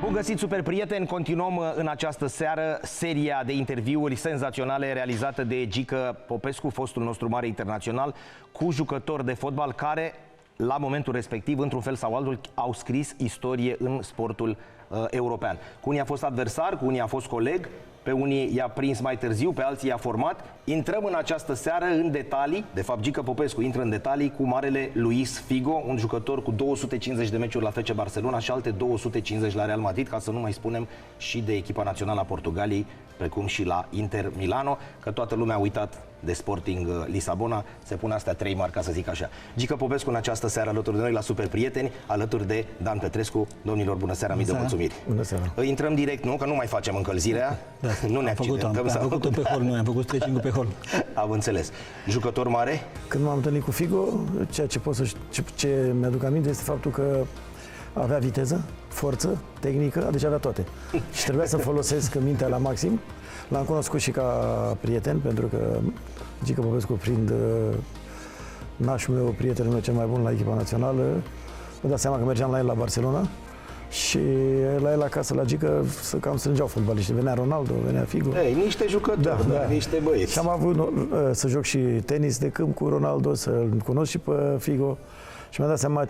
Bun găsit, super prieteni! Continuăm în această seară seria de interviuri senzaționale realizată de Gică Popescu, fostul nostru mare internațional, cu jucători de fotbal care, la momentul respectiv, într-un fel sau altul, au scris istorie în sportul european. Cu unii a fost adversar, cu unii a fost coleg, pe unii i-a prins mai târziu, pe alții i-a format. Intrăm în această seară în detalii, de fapt Gică Popescu intră în detalii cu marele Luis Figo, un jucător cu 250 de meciuri la FC Barcelona și alte 250 la Real Madrid, ca să nu mai spunem și de echipa națională a Portugaliei, precum și la Inter Milano, că toată lumea a uitat de Sporting Lisabona, se pun astea trei mari, ca să zic așa. Gică Popescu în această seară alături de noi la Super Prieteni, alături de Dan Petrescu. Domnilor, bună seara, mii de mulțumiri. Bună seara. Intrăm direct, nu? Că nu mai facem încălzirea. Da, nu ne accidentăm. Am făcut-o pe hol, noi am făcut stretching-ul pe hol. Am înțeles. Jucător mare? Când m-am întâlnit cu Figo, ceea ce mi-aduc aminte este faptul că avea viteză, forță, tehnică, deci avea toate. Și trebuia să folosesc mintea la maxim. L-am cunoscut și ca prieten, pentru că Gică Popescu, fiind nașul meu, prietenul meu cel mai bun la echipa națională, îmi dau seama că mergeam la el la Barcelona și la el acasă, la Gică, cam strângeau fotbaliști. Venea Ronaldo, venea Figo. Ei, niște jucători, niște băieți. Și am avut să joc și tenis de câmp cu Ronaldo, să-l cunosc și pe Figo. Și mi-am dat seama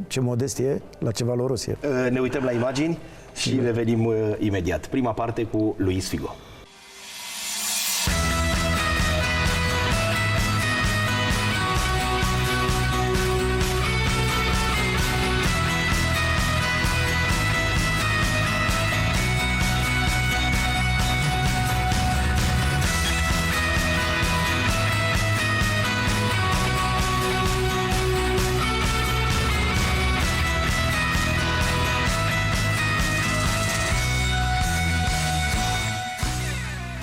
ce modest e, la ce valoros e. Ne uităm la imagini și revenim imediat. Prima parte cu Luis Figo.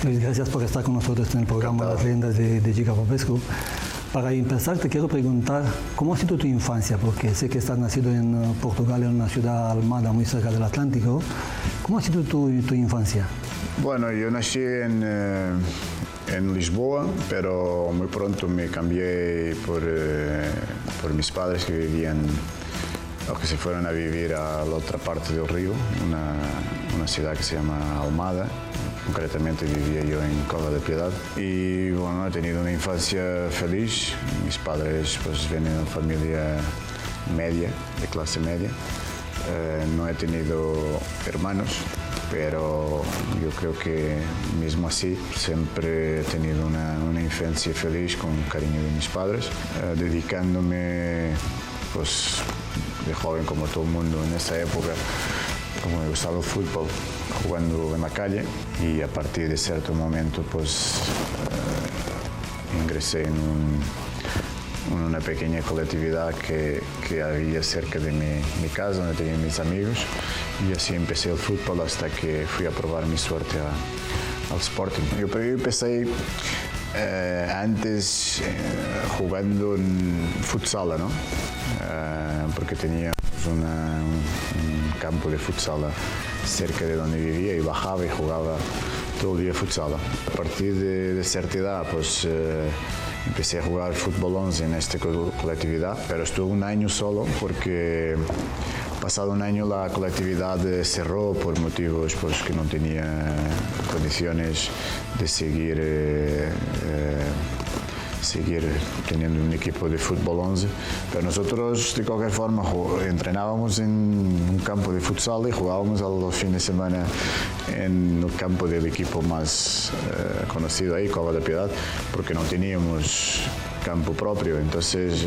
Luis, gracias por estar con nosotros en el programa Las Leyendas de Gică Popescu. Para empezar, te quiero preguntar, ¿cómo ha sido tu infancia? Porque sé que estás nacido en Portugal, en una ciudad Almada, muy cerca del Atlántico. ¿Cómo ha sido tu infancia? Bueno, yo nací en Lisboa, pero muy pronto me cambié por mis padres que vivían, o que se fueron a vivir a la otra parte del río, una ciudad que se llama Almada. Concretamente vivía yo en Cova de Piedad y bueno, he tenido una infancia feliz. Mis padres pues vienen de una familia media, de clase media. No he tenido hermanos, pero yo creo que mismo así siempre he tenido una infancia feliz con cariño de mis padres, dedicándome pues de joven como todo el mundo en esa época. Como me gustaba el fútbol, jugando en la calle y a partir de cierto momento pues ingresé en una pequeña colectividad que había cerca de mi casa, donde tenía mis amigos, y así empecé el fútbol hasta que fui a probar mi suerte al Sporting. Yo empecé antes jugando en futsal, ¿no? Porque tenía un campo de futsal cerca de donde vivía y bajaba y jugaba todo el día futsal. A partir de cierta edad pues empecé a jugar fútbol 11 en esta colectividad, pero estuve un año solo porque pasado un año la colectividad cerró por motivos pues, que no tenía condiciones de seguir teniendo un equipo de fútbol 11, pero nosotros de cualquier forma entrenábamos en un campo de futsal y jugábamos a los fines de semana en el campo del equipo más conocido ahí, Cova de Piedad, porque no teníamos campo propio, entonces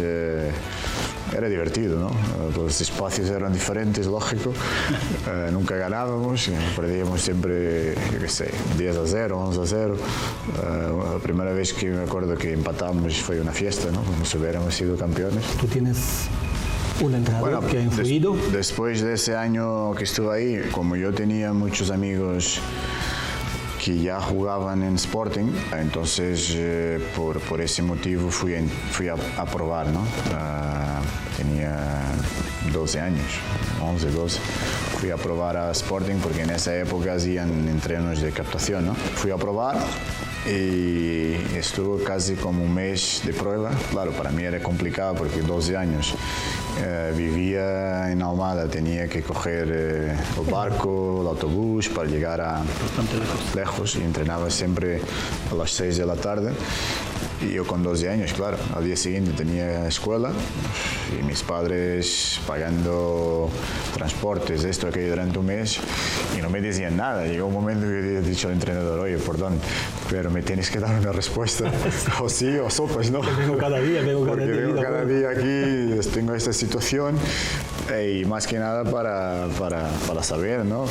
era divertido, ¿no? Los espacios eran diferentes, lógico, nunca ganábamos, perdíamos siempre, yo qué sé, 10-0, 11-0. La primera vez que me acuerdo que empatamos fue una fiesta, ¿no? Como si hubiéramos sido campeones. ¿Tú tienes un entrenador que ha influido? Después de ese año que estuve ahí, como yo tenía muchos amigos que ya jugaban en Sporting, entonces por ese motivo fui a probar, ¿no? Tenía 12 años, 11, 12. Fui a probar a Sporting porque en esa época hacían entrenos de captación, ¿no? Fui a probar y estuve casi como un mes de prueba. Claro, para mí era complicado porque 12 años vivía en Almada, tenía que coger el barco, el autobús para llegar a Bastante lejos y entrenaba siempre a las 6 de la tarde. Y yo con 12 años, claro, al día siguiente tenía escuela y mis padres pagando transportes, esto, aquello durante un mes y no me decían nada. Llegó un momento que he dicho al entrenador, oye, perdón, pero me tienes que dar una respuesta, o sí o sopas, ¿no? Vengo cada día, Porque vengo cada día aquí, tengo esta situación y más que nada para saber, ¿no?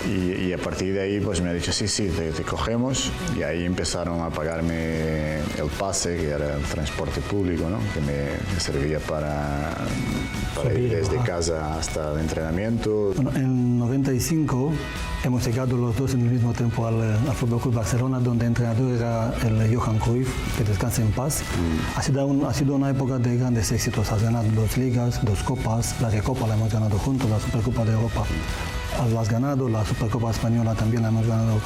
Y a partir de ahí pues me ha dicho, sí, te cogemos y ahí empezaron a pagarme el pase, que era el transporte público, ¿no? Que me servía para ir desde casa hasta el entrenamiento. Bueno, en 95 hemos llegado los dos en el mismo tiempo al Fútbol Club Barcelona, donde el entrenador era el Johan Cruyff, que descanse en paz. Ha sido una época de grandes éxitos. Has ganado 2 ligas, 2 copas, la Recopa la hemos ganado juntos, la Supercopa de Europa la has ganado, la Supercopa Española también la hemos ganado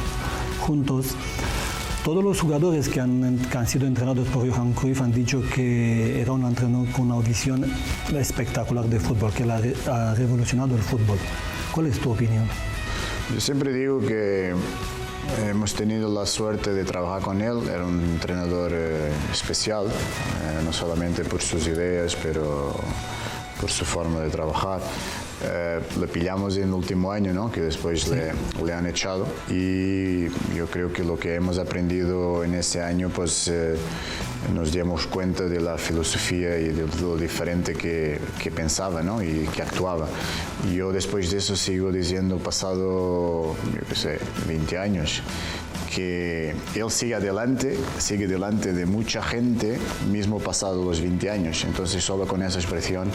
juntos. Todos los jugadores que han sido entrenados por Johan Cruyff han dicho que era un entrenador con una visión espectacular de fútbol, que ha revolucionado el fútbol. ¿Cuál es tu opinión? Yo siempre digo que hemos tenido la suerte de trabajar con él. Era un entrenador especial, no solamente por sus ideas, pero por su forma de trabajar. Le pillamos en el último año, ¿no? Que después sí. le han echado, y yo creo que lo que hemos aprendido en ese año pues nos dimos cuenta de la filosofía y de lo diferente que pensaba, ¿no? Y que actuaba. Y yo después de eso sigo diciendo, pasado, yo qué sé, 20 años, que él sigue delante de mucha gente, mismo pasado los 20 años. Entonces, solo con esa expresión,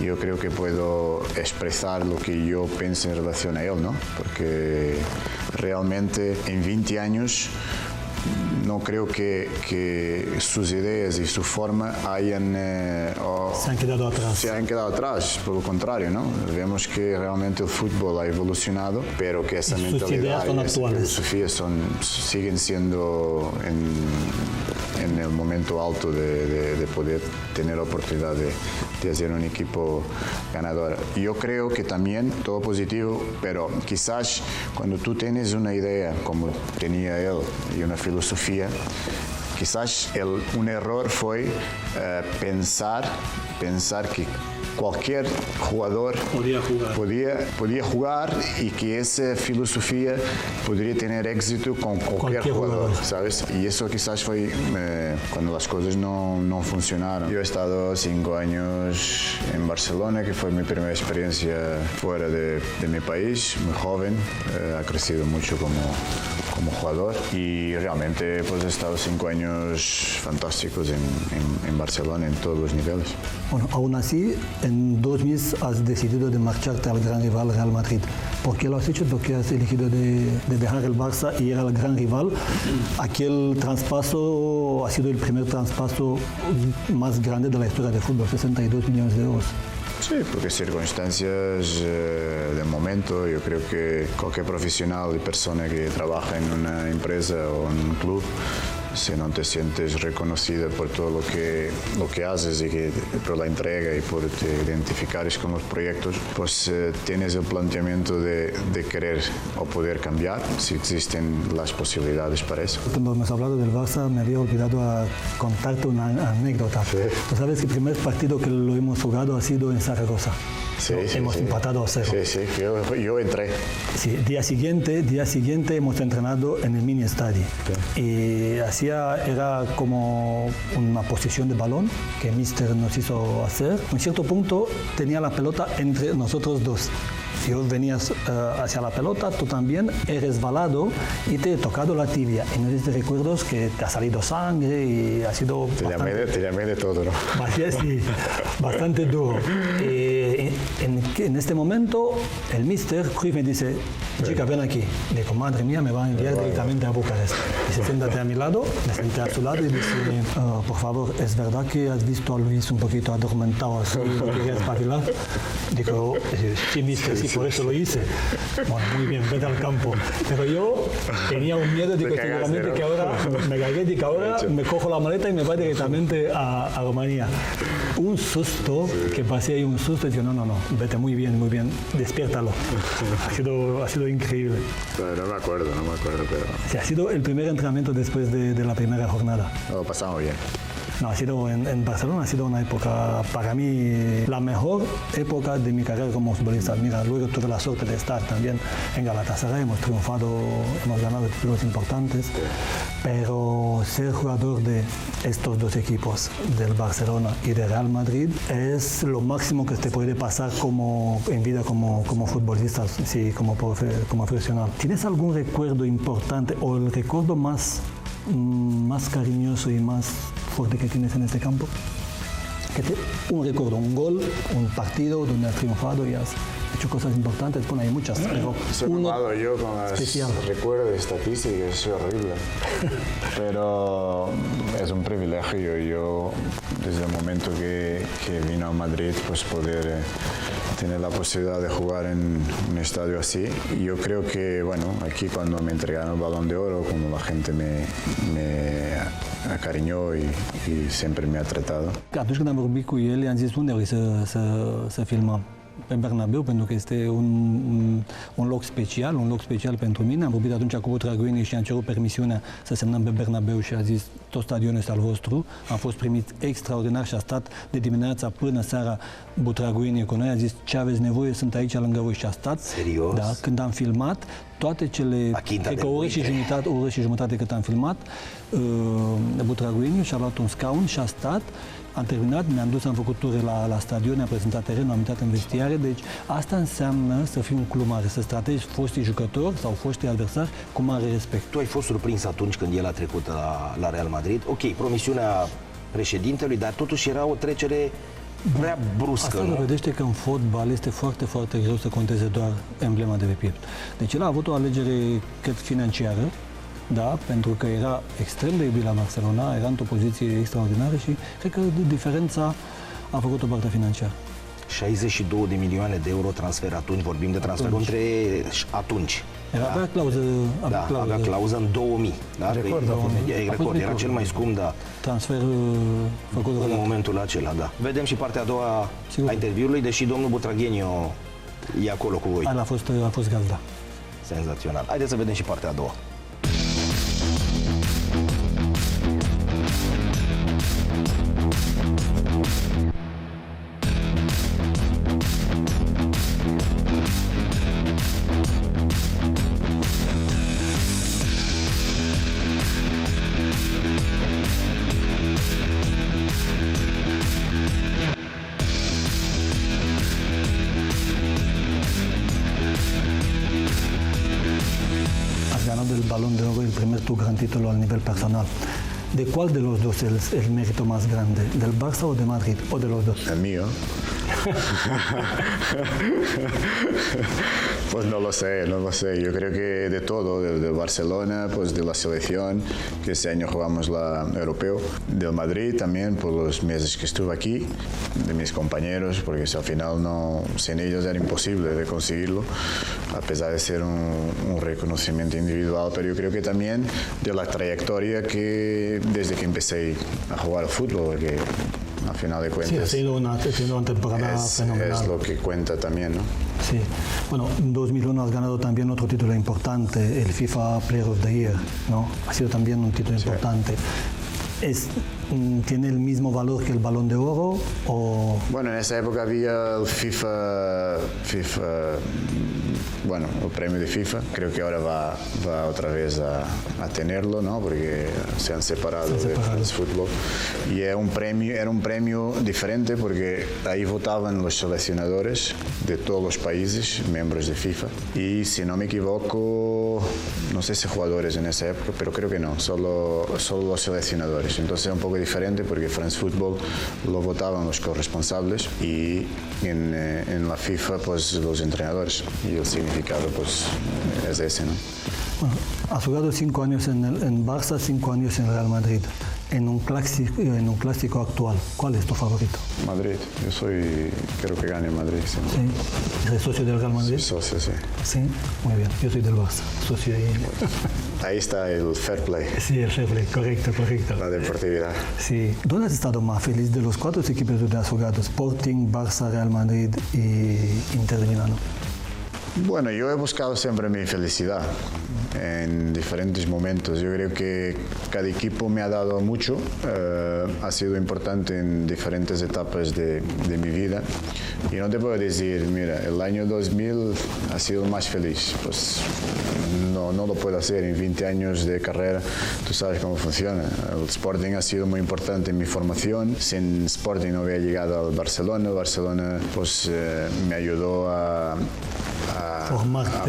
yo creo que puedo expresar lo que yo pienso en relación a él, ¿no? Porque realmente en 20 años no creo que sus ideas y su forma se han quedado atrás. Por lo contrario, ¿no? Vemos que realmente el fútbol ha evolucionado, pero que esa mentalidad y esa filosofía siguen siendo en el momento alto de poder tener oportunidad de hacer un equipo ganador. Yo creo que también todo positivo, pero quizás cuando tú tienes una idea como tenía él y una filosofía, quizás un error fue pensar que cualquier jugador podía jugar y que esa filosofía podría tener éxito con cualquier jugador, ¿sabes? Y eso quizás fue cuando las cosas no funcionaron. Yo he estado 5 años en Barcelona, que fue mi primera experiencia fuera de mi país, muy joven, ha crecido mucho como jugador y realmente pues he estado 5 años fantásticos en Barcelona en todos los niveles. Bueno, aún así, en 2000 has decidido de marcharte al gran rival Real Madrid. ¿Por qué lo has hecho? ¿Por qué has elegido de dejar el Barça y ir al gran rival? Aquel traspaso ha sido el primer traspaso más grande de la historia del fútbol, 62 millones de euros. Sí, porque circunstancias de momento, yo creo que cualquier profesional y persona que trabaja en una empresa o en un club, si no te sientes reconocido por todo lo que haces y por la entrega y por te identificares con los proyectos, pues tienes el planteamiento de querer o poder cambiar si existen las posibilidades para eso. Cuando hemos hablado del Barça me había olvidado a contarte una anécdota. Sí. Tú sabes que el primer partido que lo hemos jugado ha sido en Zaragoza. Sí, hemos empatado a 0. Sí, yo entré. Sí, día siguiente hemos entrenado en el mini estadio. Sí. Y era como una posición de balón que el míster nos hizo hacer. En cierto punto tenía la pelota entre nosotros dos. Si yo venías hacia la pelota, tú también he resbalado y te he tocado la tibia. Y no sé si te recuerdas que te ha salido sangre y ha sido... Te llamé de todo, ¿no? Sí, bastante duro. En este momento, el míster Cruyff me dice, chica, ven aquí. Le digo, madre mía, me va a enviar directamente a Bucarest. Dice, siéntate a mi lado, me senté a su lado y dice, por favor, ¿es verdad que has visto a Luis un poquito adormentado así y querías espabilar? Digo, sí, míster, sí, y por eso lo hice. Bueno, muy bien, vete al campo. Pero yo tenía un miedo de que seguramente que ahora me cagué y que ahora me cojo la maleta y me voy directamente a Rumanía. Un susto, que pasé ahí un susto y dije, no, vete muy bien, despiértalo. Ha sido increíble. No me acuerdo, pero... Sí, ha sido el primer entrenamiento después de la primera jornada. Lo pasamos bien. No, ha sido en Barcelona, ha sido una época, para mí, la mejor época de mi carrera como futbolista. Mira, luego tuve la suerte de estar también en Galatasaray, hemos triunfado, hemos ganado títulos importantes, pero ser jugador de estos dos equipos, del Barcelona y del Real Madrid, es lo máximo que te puede pasar en vida como futbolista, sí, como profesional. ¿Tienes algún recuerdo importante o el recuerdo más cariñoso y más fuerte que tienes en este campo? Un recuerdo, un gol, un partido donde has triunfado y has hecho cosas importantes. Bueno, hay muchas, pero uno yo con los recuerdos estadísticos, es horrible. Pero es un privilegio yo, desde el momento que vine a Madrid, pues poder tener la posibilidad de jugar en un estadio así. Y yo creo que, bueno, aquí cuando me entregaron el Balón de Oro, como la gente me acariñó y siempre me ha tratado. Atunci când am vorbit cu el, i-am zis unde vrei să filmăm. Pe Bernabeu, pentru că este un loc special pentru mine. Am vorbit atunci cu Butraguini și am cerut permisiunea să semnăm pe Bernabeu și a zis tot stadionul este al vostru. Am fost primit extraordinar și a stat de dimineața până seara Butraguini cu noi. A zis ce aveți nevoie, sunt aici lângă voi și a stat. Serios? Da, când am filmat, toate cele, cred că o oră și jumătate cât am filmat, Butraguini și-a luat un scaun și a stat. Am terminat, ne-am dus, am făcut ture la stadion, ne-am prezentat terenul, am intrat în vestiare, deci asta înseamnă să fii un club mare, să tratezi foștii jucători sau foștii adversari cu mare respect. Tu ai fost surprins atunci când el a trecut la Real Madrid? Ok, promisiunea președintelui, dar totuși era o trecere prea bruscă, asta nu? dovedește că în fotbal este foarte, foarte greu să conteze doar emblema de pe piept. Deci el a avut o alegere, cred, financiară, da, pentru că era extrem de iubit la Barcelona, era într-o poziție extraordinară și cred că diferența a făcut o parte financiară. 62 de milioane de euro transfer atunci, vorbim de transfer între atunci. Avea clauză, avea clauză în 2000. Da? Record, era cel mai scump, da. Transfer făcut în momentul acela, da. Vedem și partea a doua a interviului, deși domnul Butragueño e acolo cu voi. A fost gazda. Senzațional. Haideți să vedem și partea a doua. Del Balón de Oro, el primer tu gran título a nivel personal. ¿De cuál de los dos es el mérito más grande? ¿Del Barça o de Madrid? ¿O de los dos? El mío. Pues no lo sé. Yo creo que de todo, del Barcelona, pues de la selección, que este año jugamos la europeo, del Madrid también por los meses que estuve aquí, de mis compañeros, porque al final sin ellos era imposible de conseguirlo, a pesar de ser un reconocimiento individual, pero yo creo que también de la trayectoria que desde que empecé a jugar al fútbol, que al final de cuentas sí, ha sido una temporada fenomenal. Es lo que cuenta también, ¿no? Sí. Bueno, en 2001 has ganado también otro título importante, el FIFA Player of the Year, ¿no? Ha sido también un título importante. ¿Tiene el mismo valor que el Balón de Oro? O... Bueno, en esa época había el FIFA, bueno, el premio de FIFA. Creo que ahora va otra vez a tenerlo, ¿no? Porque se han separado del fútbol. Y era un premio diferente porque ahí votaban los seleccionadores de todos los países, miembros de FIFA. Y si no me equivoco, no sé si jugadores en esa época, pero creo que no, solo los seleccionadores. Entonces era un poco diferente porque France Football lo votaban los corresponsables y en la FIFA pues los entrenadores, y el significado pues es ese, ¿no? Bueno, has jugado 5 años en Barça, 5 años en Real Madrid. en un clásico actual, ¿cuál es tu favorito? Madrid, creo que gane Madrid. Sí. Sí. ¿Eres socio del Real Madrid? Sí, socio, sí. Sí, muy bien. Yo soy del Barça, socio y... Ahí está el fair play. Sí, el fair play, correcto. La deportividad. Sí. ¿Dónde has estado más feliz de los 4 equipos donde has jugado? Sporting, Barça, Real Madrid y Inter de Milano. Bueno, yo he buscado siempre mi felicidad en diferentes momentos. Yo creo que cada equipo me ha dado mucho, ha sido importante en diferentes etapas de mi vida. Y no te puedo decir, mira, el año 2000 ha sido el más feliz. Pues no lo puedo hacer en 20 años de carrera. Tú sabes cómo funciona. El Sporting ha sido muy importante en mi formación. Sin Sporting no había llegado al Barcelona. El Barcelona pues, me ayudó a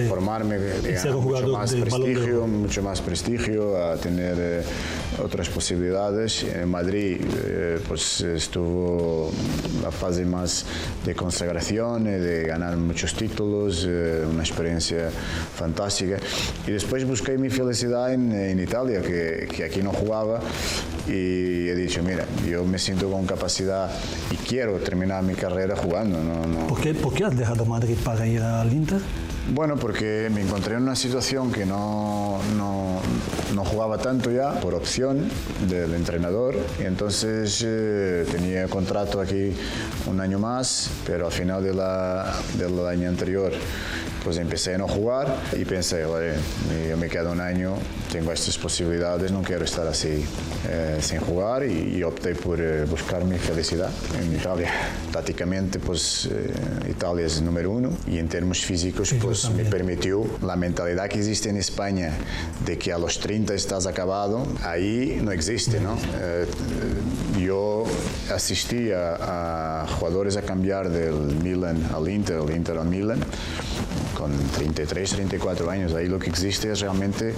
formarme, a mucho más prestigio, a tener otras posibilidades. En Madrid pues estuvo la fase más de consagración, de ganar muchos títulos, una experiencia fantástica. Y después busqué mi felicidad en Italia, que aquí no jugaba, y he dicho, mira, yo me siento con capacidad y quiero terminar mi carrera jugando. ¿Por qué has dejado Madrid para ir al Inter? Bueno, porque me encontré en una situación que no jugaba tanto ya por opción del entrenador, y entonces tenía contrato aquí un año más, pero al final del año anterior pues empecé a no jugar y pensé, vale, yo me quedo un año, tengo estas posibilidades, no quiero estar así sin jugar, y opté por buscar mi felicidad en Italia. Prácticamente pues Italia es el número 1 y en términos físicos pues me permitió la mentalidad que existe en España de que a los 30 estás acabado, ahí no existe, ¿no? Yo asistí a jugadores a cambiar del Milan al Inter, del Inter al Milan, con 33, 34 años. Ahí lo que existe es realmente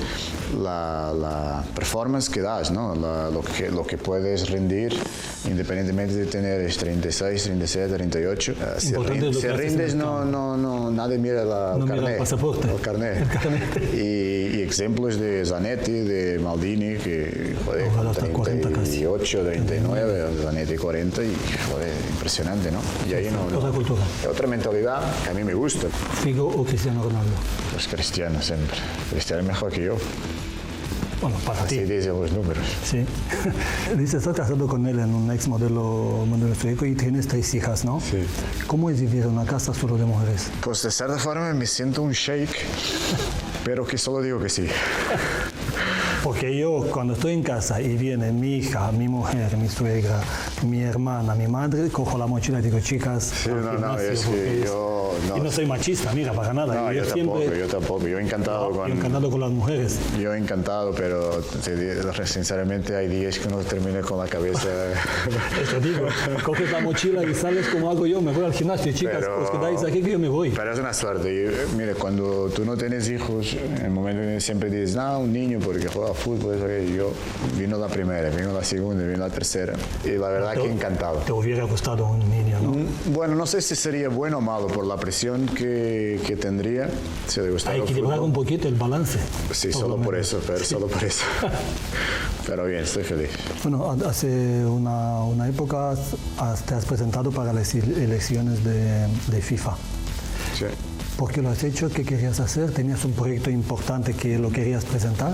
la performance que das, ¿no? Lo que puedes rendir independientemente de tener 36, 37, 38. Si rindes, nadie mira el carnet. Y ejemplos de Zanetti, de Maldini, que joder, con 38, 39, Zanetti 40, y joder, impresionante, ¿no? Y ahí otra mentalidad que a mí me gusta. ¿Figo o Cristiano Ronaldo? Pues Cristiano siempre. Cristiano es mejor que yo. Bueno, para ti. Así dicen los números. Sí. Dices, estás casado con él en un ex modelo sueco y tienes 3 hijas, ¿no? Sí. ¿Cómo es vivir en una casa solo de mujeres? Pues de cierta forma me siento un sheik, pero que solo digo que sí. Porque yo cuando estoy en casa y viene mi hija, mi mujer, mi suegra, mi hermana, mi madre, cojo la mochila y digo, chicas, sí, es que yo... No. Y no soy machista, mira, para nada. No, yo tampoco. Yo encantado con las mujeres. Yo encantado, pero sinceramente hay días que no termino con la cabeza. Eso digo, coges la mochila y sales como hago yo, me voy al gimnasio, chicas, os quedáis aquí que yo me voy. Pero es una suerte. Mire, cuando tú no tienes hijos, en el momento en que siempre dices, no, un niño porque juega fútbol, yo vino la primera, vino la segunda, vino la tercera, y la verdad que encantado. ¿Te hubiera gustado un niño, no? Bueno, no sé si sería bueno o malo por la presión que tendría. Si le gustara hay que equilibrar un poquito el balance. Sí, solo por eso. Pero bien, estoy feliz. Bueno, hace una época te has presentado para las elecciones de FIFA. Sí. ¿Por qué lo has hecho? ¿Qué querías hacer? ¿Tenías un proyecto importante que lo querías presentar?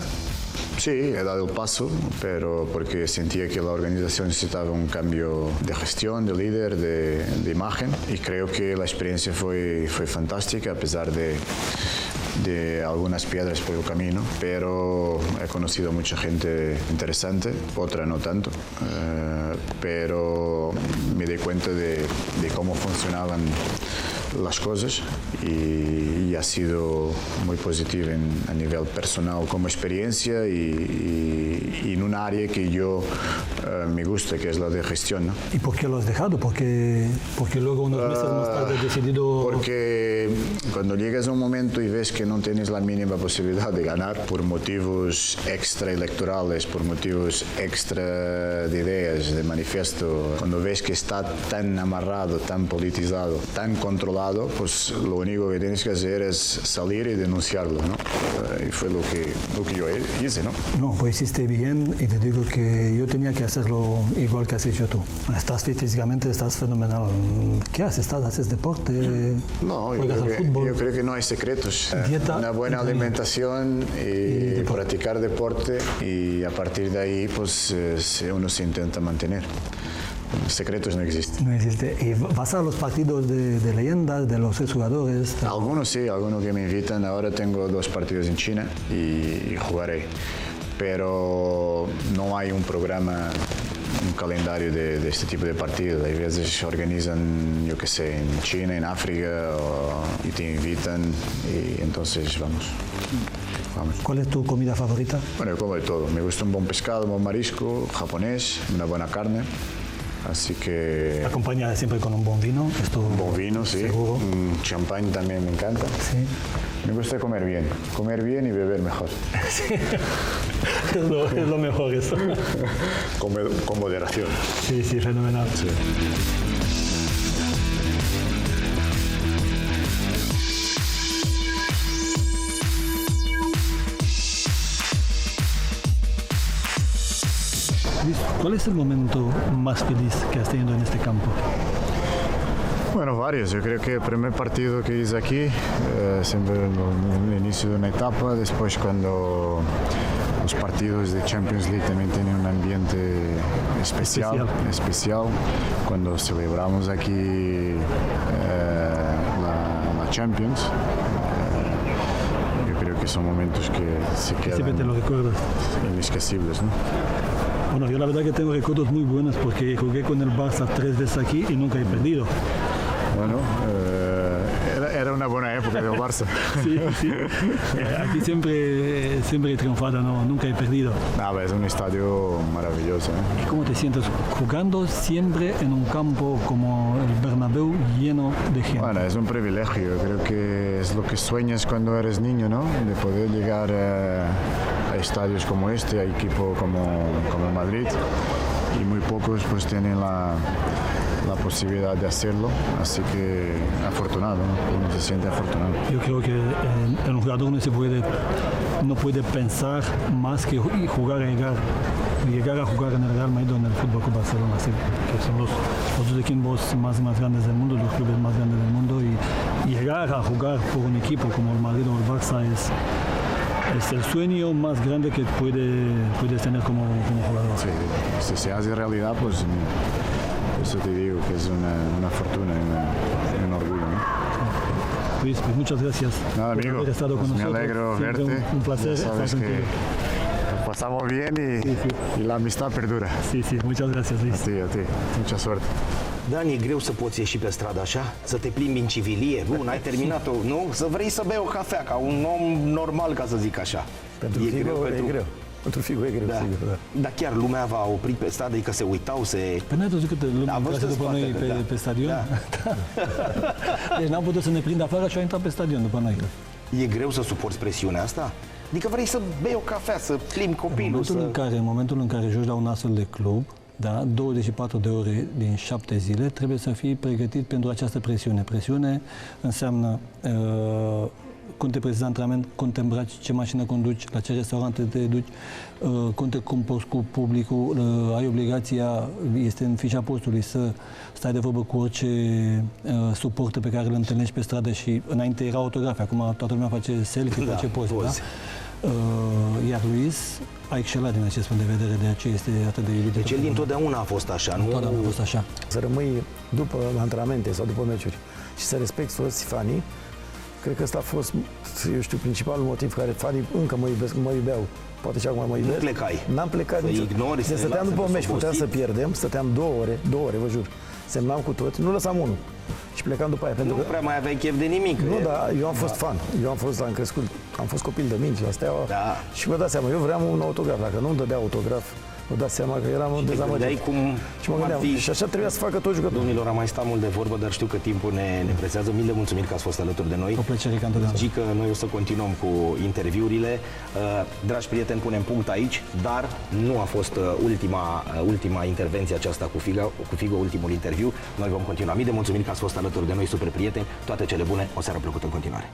Sí, he dado el paso, pero porque sentía que la organización necesitaba un cambio de gestión, de líder, de imagen, y creo que la experiencia fue fantástica a pesar de algunas piedras por el camino, pero he conocido mucha gente interesante, otra no tanto, pero me di cuenta de cómo funcionaban las cosas y ha sido muy positivo a nivel personal como experiencia y en un área que yo me gusta, que es la de gestión, ¿no? ¿Y por qué lo has dejado? Porque luego unos meses más tarde has decidido... Porque cuando llegas a un momento y ves que no tienes la mínima posibilidad de ganar por motivos extraelectorales, por motivos extra de ideas, de manifiesto, cuando ves que está tan amarrado, tan politizado, tan controlado, pues lo único que tienes que hacer es salir y denunciarlo, ¿no? Y fue lo que yo hice, ¿no? No, pues hiciste bien y te digo que yo tenía que hacerlo igual que has hecho tú. Estás físicamente, estás fenomenal. ¿Qué haces? ¿Haces deporte? No, ¿Juegas al fútbol? yo creo que no hay secretos. Dieta, una buena alimentación y practicar deporte, y a partir de ahí pues uno se intenta mantener. Secretos no existen. No existe. ¿Y vas a los partidos de leyendas, de los exjugadores? Algunos sí, algunos que me invitan. Ahora tengo 2 partidos en China y jugaré. Pero no hay un programa, un calendario de este tipo de partidos. Hay veces se organizan, yo qué sé, en China, en África, y te invitan, y entonces vamos. ¿Cuál es tu comida favorita? Bueno, yo como de todo. Me gusta un buen pescado, un buen marisco, japonés, una buena carne. Así que... Acompañada siempre con un buen vino. Esto un buen vino, sí. Seguro. Un champán también me encanta. Sí. Me gusta comer bien y beber mejor. Sí. Es lo mejor eso. Con moderación. Sí, fenomenal. Sí. ¿Cuál es el momento más feliz que has tenido en este campo? Bueno, varios. Yo creo que el primer partido que hice aquí, siempre el inicio de una etapa, después cuando los partidos de Champions League también tienen un ambiente especial. Cuando celebramos aquí la Champions, yo creo que son momentos que se quedan... Siempre te lo recuerdas. Inesquecibles, ¿no? Bueno, yo la verdad que tengo recuerdos muy buenos porque jugué con el Barça 3 veces aquí y nunca he perdido. Bueno, era una buena época del Barça. Sí. Aquí siempre he triunfado, no, nunca he perdido. Es un estadio maravilloso, ¿eh? ¿Y cómo te sientes jugando siempre en un campo como el Bernabéu lleno de gente? Bueno, es un privilegio. Creo que es lo que sueñas cuando eres niño, ¿no? De poder llegar a estadios como este, a equipo como Madrid, y muy pocos pues tienen la posibilidad de hacerlo, así que afortunado, ¿no? Uno se siente afortunado. Yo creo que un jugador no puede pensar más que llegar a jugar en el Real Madrid o en el Fútbol Club Barcelona, así que son los dos equipos más grandes del mundo, los clubes más grandes del mundo, y llegar a jugar por un equipo como el Madrid o el Barça es el sueño más grande que puedes tener como jugador. Sí, si se hace realidad, pues eso te digo que es una fortuna y un orgullo, ¿no? Luis, pues muchas gracias por haber estado con nosotros. Me alegro Siempre verte. Un placer estar contigo. Nos pasamos bien y la amistad perdura. Sí, muchas gracias, Luis. A ti. Mucha suerte. Dan, e greu să poți ieși pe stradă așa, să te plimbi în civilie. Bun, ai terminat-o, nu? Să vrei să bei o cafea ca un om normal, ca să zic așa. Pentru Figo e greu. Pentru Figo e greu, sigur, da. Dar chiar lumea va opri pe stradă, adică se uitau, Păi n-ai văzut câte lume a intrat după noi pe stadion? Da. Deci n-am putut să ne prind afară și au intrat pe stadion după noi. E greu să suporți presiunea asta? Adică vrei să bei o cafea, să plimbi copilul, în momentul în care joci la un astfel de club, da, 24 de ore din 7 zile, trebuie să fii pregătit pentru această presiune. Presiune înseamnă cum te prezinți antrenament, cum te îmbraci, ce mașină conduci, la ce restaurante te duci, cum te comporți cu publicul, ai obligația, este în fișa postului, să stai de vorbă cu orice suporter pe care îl întâlnești pe stradă, și înainte era autografe, acum toată lumea face selfie, face poze, da? Iar Luis a excelat din acest punct de vedere, de aceea este atât de iubit. Deci el dintotdeauna a fost așa, nu? Întotdeauna a fost așa. Să rămâi după antrenamente sau după meciuri și să respecti toți fanii, cred că ăsta a fost, eu știu, principalul motiv care fanii încă mă iubeau. Poate și acum mă iubesc. Nu plecai. N-am plecat niciodată. Ignori, deci stăteam după un meci, puteam să pierdem, stăteam 2 ore, vă jur. Semnam cu toți, nu lăsam unul. Și plecam după aia. Nu prea mai aveai chef de nimic. Nu, dar eu am fost fan. Am crescut, am fost copil de mici la Steaua. Da. Și vă dați seama, eu vreau un autograf. Dacă nu-mi dădea autograf Vă dați seama că eram dezamăgit. Și mă gândeam, și așa trebuia să facă toți jucătorii. Domnilor, am mai stat mult de vorbă, dar știu că timpul ne presează. Mii de mulțumiri că ați fost alături de noi. O plăcere ca întotdeauna. Gică, noi o să continuăm cu interviurile. Dragi prieteni, punem punct aici, dar nu a fost ultima intervenție aceasta cu Figo, ultimul interviu. Noi vom continua. Mii de mulțumiri că ați fost alături de noi, super prieteni. Toate cele bune, o seară plăcută în continuare.